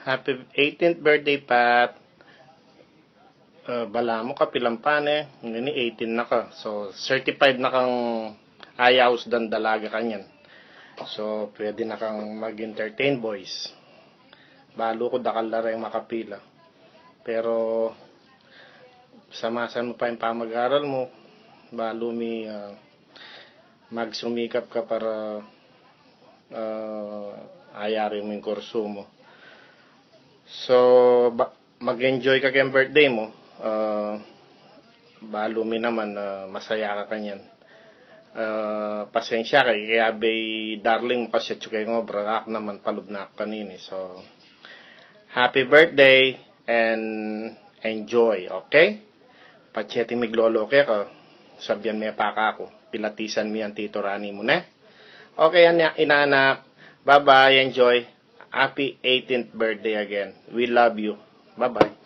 Happy 18th birthday, Pat. Bala mo ka pilampane. Hindi 18 na ka. So, certified na kang ayaws dan dalaga kanyan. So, pwede na kang mag-entertain, boys. Balo ko dakal na rin makapila. Pero, samasan mo pa yung pamag-aral mo. Balo mi magsumikap ka para ayari mo yung kurso mo. So, mag-enjoy ka kayong birthday mo. Balo mi naman masaya ka kanyan. Pasensya ka kaya bay darling mo kasi tsukay ngo brak naman palub na ako kanini. So, happy birthday and enjoy, okay? Patseti miglolo kaya ka. Sabihan may paka ako. Pilatisan mi ang tito Rani mo na. Okay, inanak. Bye-bye. Enjoy. Happy 18th birthday again. We love you. Bye-bye.